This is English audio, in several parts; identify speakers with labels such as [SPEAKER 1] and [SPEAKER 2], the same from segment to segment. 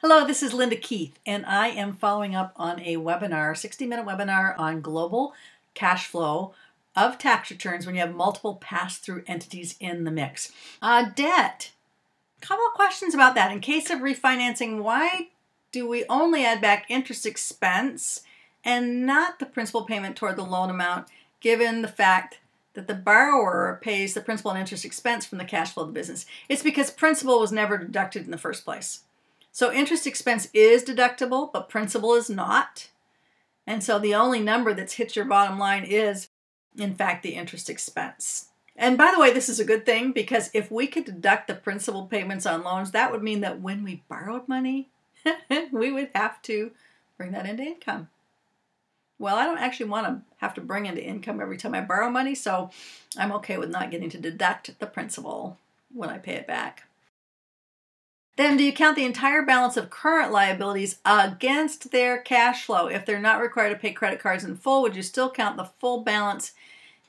[SPEAKER 1] Hello, this is Linda Keith, and I am following up on a webinar, 60-minute webinar on global cash flow of tax returns when you have multiple pass-through entities in the mix. Debt. A couple of questions about that. In case of refinancing, why do we only add back interest expense and not the principal payment toward the loan amount, given the fact that the borrower pays the principal and interest expense from the cash flow of the business? It's because principal was never deducted in the first place. So interest expense is deductible, but principal is not. And so the only number that's hit your bottom line is, in fact, the interest expense. And by the way, this is a good thing, because if we could deduct the principal payments on loans, that would mean that when we borrowed money, we would have to bring that into income. Well, I don't actually want to have to bring into income every time I borrow money, so I'm okay with not getting to deduct the principal when I pay it back. Then, do you count the entire balance of current liabilities against their cash flow? If they're not required to pay credit cards in full, would you still count the full balance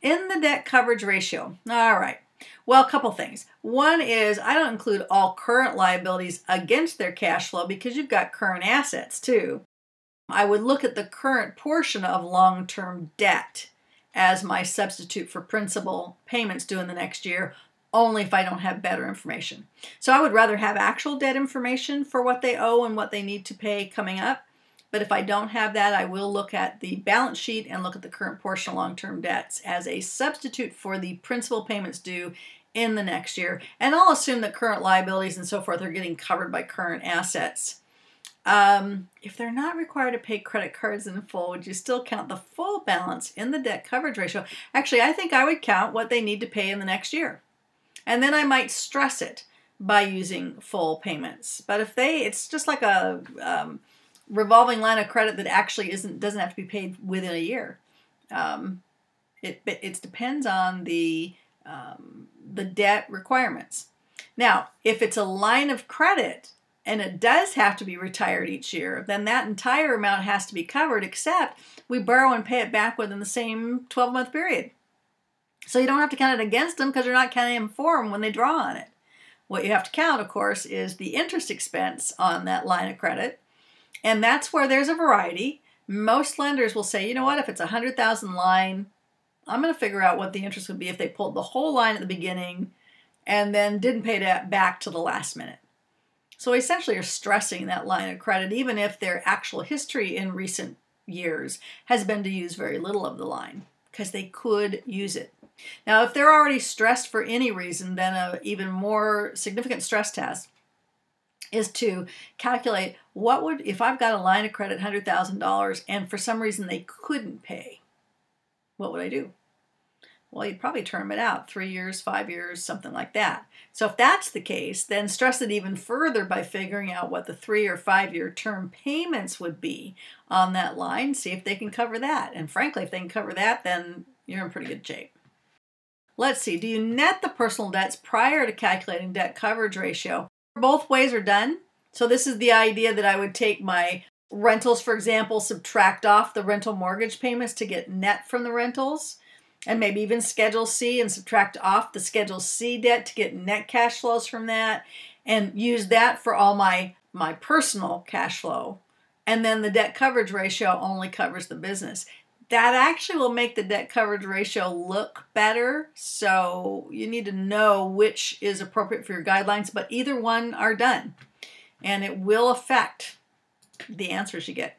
[SPEAKER 1] in the debt coverage ratio? All right. Well, a couple things. One is I don't include all current liabilities against their cash flow because you've got current assets too. I would look at the current portion of long-term debt as my substitute for principal payments due in the next year, only if I don't have better information. So I would rather have actual debt information for what they owe and what they need to pay coming up. But if I don't have that, I will look at the balance sheet and look at the current portion of long-term debts as a substitute for the principal payments due in the next year. And I'll assume that current liabilities and so forth are getting covered by current assets. If they're not required to pay credit cards in full, would you still count the full balance in the debt coverage ratio? Actually, I think I would count what they need to pay in the next year. And then I might stress it by using full payments. But if it's just like a revolving line of credit that actually doesn't have to be paid within a year. It depends on the debt requirements. Now, if it's a line of credit and it does have to be retired each year, then that entire amount has to be covered, except we borrow and pay it back within the same 12-month period. So you don't have to count it against them because you're not counting them for them when they draw on it. What you have to count, of course, is the interest expense on that line of credit. And that's where there's a variety. Most lenders will say, you know what, if it's a $100,000 line, I'm going to figure out what the interest would be if they pulled the whole line at the beginning and then didn't pay that back to the last minute. So essentially you're stressing that line of credit, even if their actual history in recent years has been to use very little of the line, because they could use it. Now, if they're already stressed for any reason, then an even more significant stress test is to calculate if I've got a line of credit, $100,000, and for some reason they couldn't pay, what would I do? Well, you'd probably term it out, 3 years, 5 years, something like that. So if that's the case, then stress it even further by figuring out what the 3 or 5 year term payments would be on that line, see if they can cover that. And frankly, if they can cover that, then you're in pretty good shape. Let's see, do you net the personal debts prior to calculating debt coverage ratio? Both ways are done. So this is the idea that I would take my rentals, for example, subtract off the rental mortgage payments to get net from the rentals, and maybe even Schedule C and subtract off the Schedule C debt to get net cash flows from that, and use that for all my personal cash flow. And then the debt coverage ratio only covers the business. That actually will make the debt coverage ratio look better, so you need to know which is appropriate for your guidelines, but either one are done, and it will affect the answers you get.